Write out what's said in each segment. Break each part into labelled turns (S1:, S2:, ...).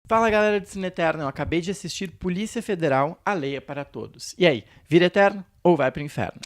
S1: Fala galera do Cine Eterno, eu acabei de assistir Polícia Federal, a Lei é para Todos. E aí, vira eterno ou vai pro inferno?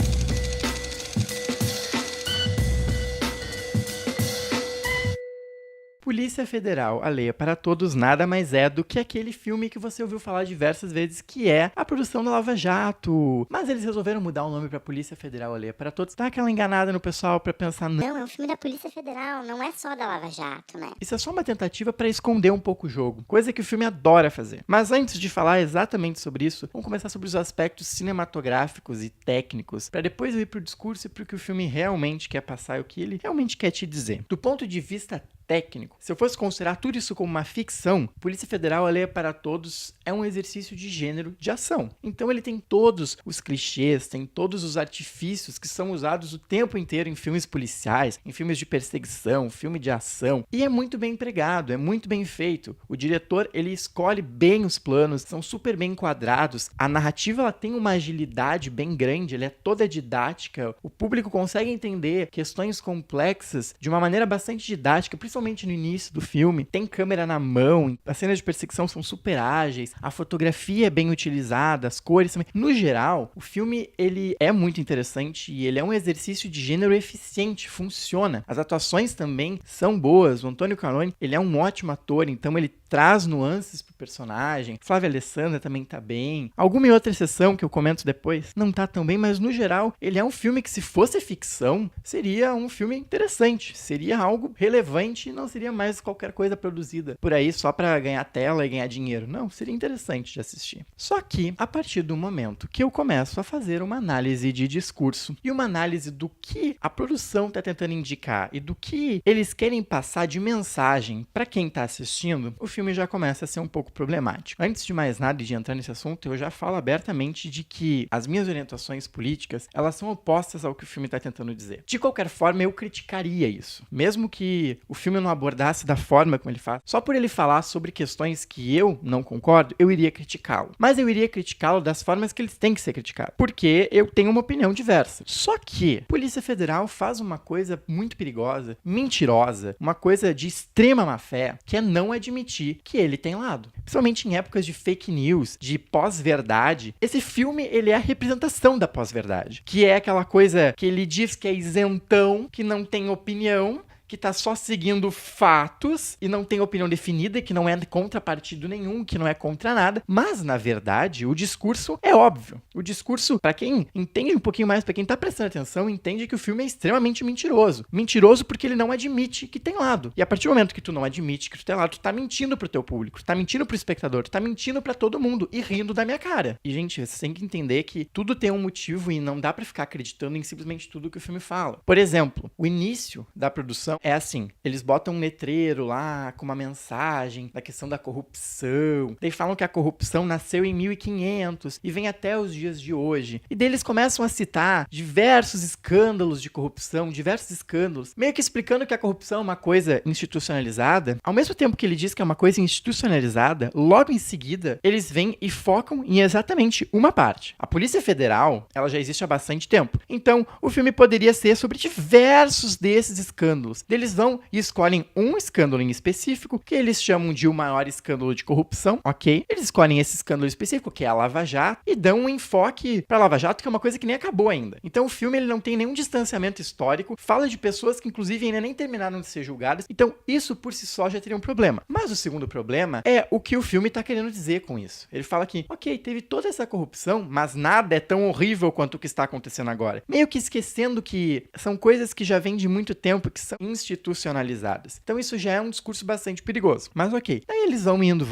S1: Polícia Federal, a Lei é para Todos nada mais é do que aquele filme que você ouviu falar diversas vezes, que é a produção da Lava Jato. Mas eles resolveram mudar o nome pra Polícia Federal, a Lei é para Todos. Dá aquela enganada no pessoal pra pensar,
S2: Não, é um filme da Polícia Federal, não é só da Lava Jato, né?
S1: isso é só uma tentativa pra esconder um pouco o jogo, coisa que o filme adora fazer. Mas antes de falar exatamente sobre isso, vamos começar sobre os aspectos cinematográficos e técnicos, pra depois ir pro discurso e pro que o filme realmente quer passar e o que ele realmente quer te dizer. Do ponto de vista técnico, se eu fosse considerar tudo isso como uma ficção, Polícia Federal, a Lei é para Todos é um exercício de gênero de ação. Então ele tem todos os clichês, tem todos os artifícios que são usados o tempo inteiro em filmes policiais, em filmes de perseguição, filme de ação, e é muito bem empregado, é muito bem feito. O diretor, ele escolhe bem os planos, são super bem enquadrados, a narrativa ela tem uma agilidade bem grande, ela é toda didática, o público consegue entender questões complexas de uma maneira bastante didática, principalmente no início do filme. Tem câmera na mão, as cenas de perseguição são super ágeis, a fotografia é bem utilizada, as cores também. No geral, o filme ele é muito interessante e ele é um exercício de gênero eficiente, funciona. As atuações também são boas. O Antônio Caloni, ele é um ótimo ator, então ele traz nuances pro personagem. Flávia Alessandra também tá bem. Alguma outra exceção que eu comento depois não tá tão bem, mas no geral, ele é um filme que, se fosse ficção, seria um filme interessante, seria algo relevante e não seria mais qualquer coisa produzida por aí só pra ganhar tela e ganhar dinheiro. Não, seria interessante de assistir. Só que, a partir do momento que eu começo a fazer uma análise de discurso e uma análise do que a produção tá tentando indicar e do que eles querem passar de mensagem pra quem tá assistindo, o filme já começa a ser um pouco problemático. Antes de mais nada e de entrar nesse assunto, eu já falo abertamente de que as minhas orientações políticas, elas são opostas ao que o filme tá tentando dizer. De qualquer forma, eu criticaria isso. Mesmo que o filme não abordasse da forma como ele faz, só por ele falar sobre questões que eu não concordo, eu iria criticá-lo. Mas eu iria criticá-lo das formas que eles têm que ser criticados, porque eu tenho uma opinião diversa. Só que a Polícia Federal faz uma coisa muito perigosa, mentirosa, uma coisa de extrema má-fé, que é não admitir que ele tem lado. Principalmente em épocas de fake news, de pós-verdade. Esse filme, ele é a representação da pós-verdade, que é aquela coisa que ele diz que é isentão, que não tem opinião, que tá só seguindo fatos e não tem opinião definida, que não é contrapartido nenhum, que não é contra nada. Mas, na verdade, o discurso é óbvio. O discurso, pra quem entende um pouquinho mais, pra quem tá prestando atenção, entende que o filme é extremamente mentiroso. Mentiroso porque ele não admite que tem lado. E a partir do momento que tu não admite que tu tem lado, tu tá mentindo pro teu público, tu tá mentindo pro espectador, tu tá mentindo pra todo mundo e rindo da minha cara. E, gente, você tem que entender que tudo tem um motivo e não dá pra ficar acreditando em simplesmente tudo que o filme fala. Por exemplo, o início da produção é assim, eles botam um letreiro lá com uma mensagem da questão da corrupção, daí falam que a corrupção nasceu em 1500 e vem até os dias de hoje, e daí eles começam a citar diversos escândalos de corrupção, diversos escândalos, meio que explicando que a corrupção é uma coisa institucionalizada. Ao mesmo tempo que ele diz que é uma coisa institucionalizada, logo em seguida, eles vêm e focam em exatamente uma parte. A Polícia Federal, ela já existe há bastante tempo, então o filme poderia ser sobre diversos desses escândalos. Eles vão e escolhem um escândalo em específico, que eles chamam de o maior escândalo de corrupção, ok? Eles escolhem esse escândalo específico, que é a Lava Jato, e dão um enfoque pra Lava Jato, que é uma coisa que nem acabou ainda. Então o filme ele não tem nenhum distanciamento histórico, fala de pessoas que inclusive ainda nem terminaram de ser julgadas, então isso por si só já teria um problema. Mas o segundo problema é o que o filme tá querendo dizer com isso. Ele fala que, ok, teve toda essa corrupção, mas nada é tão horrível quanto o que está acontecendo agora. Meio que esquecendo que são coisas que já vêm de muito tempo, que são institucionalizadas. Então isso já é um discurso bastante perigoso. Mas ok. Aí eles vão indo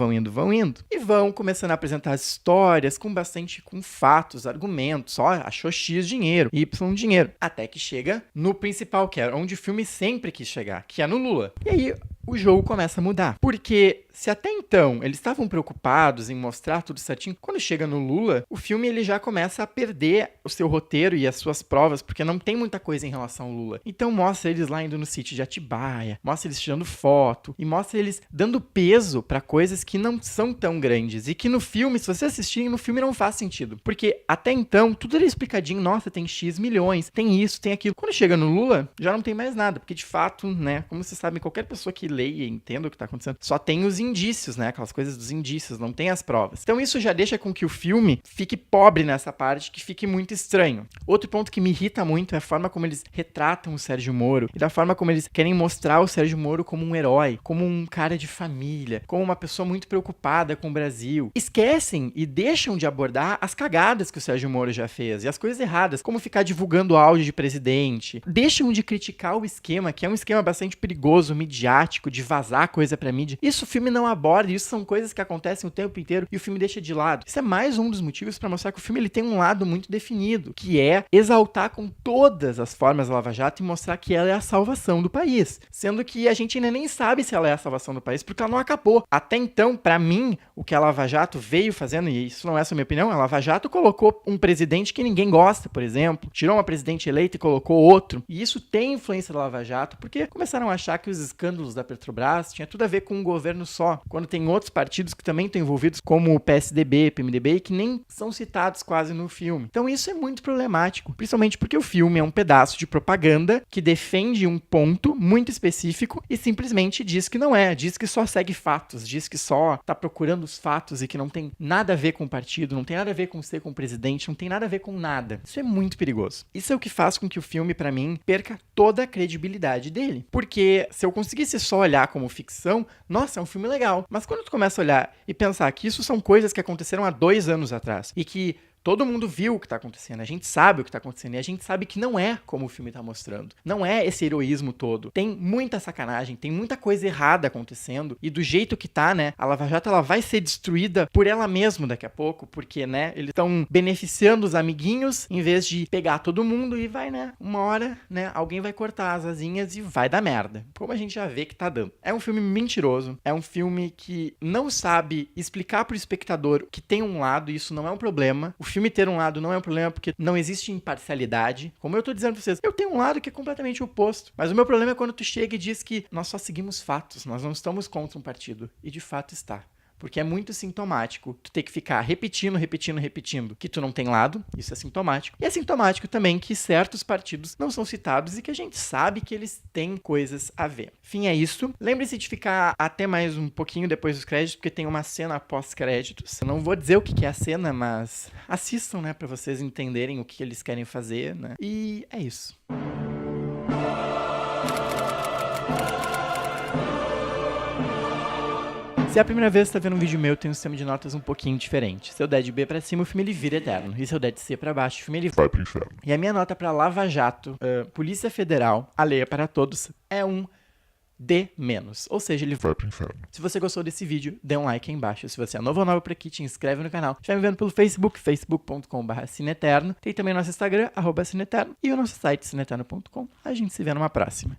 S1: e vão começando a apresentar as histórias com fatos, argumentos. Ó, achou X dinheiro, Y dinheiro. Até que chega no principal, que é onde o filme sempre quis chegar, que é no Lula. E aí o jogo começa a mudar. Porque se até então eles estavam preocupados em mostrar tudo certinho, quando chega no Lula, o filme ele já começa a perder o seu roteiro e as suas provas, porque não tem muita coisa em relação ao Lula. Então mostra eles lá indo no sítio de Atibaia, mostra eles tirando foto e mostra eles dando peso pra coisas que não são tão grandes e que no filme, se você assistir, no filme não faz sentido. Porque até então, tudo era explicadinho, nossa, tem X milhões, tem isso, tem aquilo. Quando chega no Lula, já não tem mais nada, porque de fato, né, como vocês sabem, qualquer pessoa que leia e entenda o que tá acontecendo, só tem os indícios, né? Aquelas coisas dos indícios, não tem as provas. Então isso já deixa com que o filme fique pobre nessa parte, que fique muito estranho. Outro ponto que me irrita muito é a forma como eles retratam o Sérgio Moro e da forma como eles querem mostrar o Sérgio Moro como um herói, como um cara de família, como uma pessoa muito preocupada com o Brasil. Esquecem e deixam de abordar as cagadas que o Sérgio Moro já fez e as coisas erradas, como ficar divulgando áudio de presidente. Deixam de criticar o esquema, que é um esquema bastante perigoso, midiático, de vazar coisa pra mídia. Isso o filme não aborda, isso são coisas que acontecem o tempo inteiro e o filme deixa de lado. Isso é mais um dos motivos pra mostrar que o filme ele tem um lado muito definido, que é exaltar com todas as formas a Lava Jato e mostrar que ela é a salvação do país. Sendo que a gente ainda nem sabe se ela é a salvação do país, porque ela não acabou. Até então, pra mim, o que a Lava Jato veio fazendo, e isso não é só minha opinião, a Lava Jato colocou um presidente que ninguém gosta, por exemplo, tirou uma presidente eleita e colocou outro, e isso tem influência da Lava Jato, porque começaram a achar que os escândalos da Petrobras tinha tudo a ver com um governo só, quando tem outros partidos que também estão envolvidos, como o PSDB, PMDB, e que nem são citados quase no filme. Então isso é muito problemático, principalmente porque o filme é um pedaço de propaganda que defende um ponto muito específico e simplesmente diz que não é, diz que só segue fatos, diz que só tá procurando os fatos e que não tem nada a ver com o partido, não tem nada a ver com ser com o presidente, não tem nada a ver com nada. Isso é muito perigoso. Isso é o que faz com que o filme, pra mim, perca toda a credibilidade dele. Porque se eu conseguisse só olhar como ficção, nossa, é um filme legal. Mas quando tu começa a olhar e pensar que isso são coisas que aconteceram há 2 anos atrás e que todo mundo viu o que tá acontecendo, a gente sabe o que tá acontecendo e a gente sabe que não é como o filme tá mostrando. Não é esse heroísmo todo. Tem muita sacanagem, tem muita coisa errada acontecendo e do jeito que tá, né, a Lava Jato ela vai ser destruída por ela mesma daqui a pouco, porque, né, eles estão beneficiando os amiguinhos em vez de pegar todo mundo e vai, né, uma hora, né, alguém vai cortar as asinhas e vai dar merda. Como a gente já vê que tá dando. É um filme mentiroso, é um filme que não sabe explicar pro espectador que tem um lado e isso não é um problema. O filme ter um lado não é um problema porque não existe imparcialidade. Como eu tô dizendo pra vocês, eu tenho um lado que é completamente oposto. Mas o meu problema é quando tu chega e diz que nós só seguimos fatos, nós não estamos contra um partido. E de fato está. Porque é muito sintomático tu ter que ficar repetindo que tu não tem lado, isso é sintomático. E é sintomático também que certos partidos não são citados e que a gente sabe que eles têm coisas a ver. Enfim, é isso. Lembre-se de ficar até mais um pouquinho depois dos créditos, porque tem uma cena pós-créditos. Eu não vou dizer o que é a cena, mas assistam, né, pra vocês entenderem o que eles querem fazer, né? E é isso. Se é a primeira vez que você tá vendo um vídeo meu, tem um sistema de notas um pouquinho diferente. Se eu der de B pra cima, o filme ele vira eterno. E se eu der de C pra baixo, o filme ele vai pro inferno. E a minha nota pra Lava Jato, Polícia Federal, alheia para todos, é um D-. Ou seja, ele vai pro inferno. Se você gostou desse vídeo, dê um like aí embaixo. Se você é novo ou nova por aqui, te inscreve no canal. Já me vendo pelo Facebook, facebook.com/cineterno. Tem também nosso Instagram, @cineterno. E o nosso site, cineterno.com. A gente se vê numa próxima.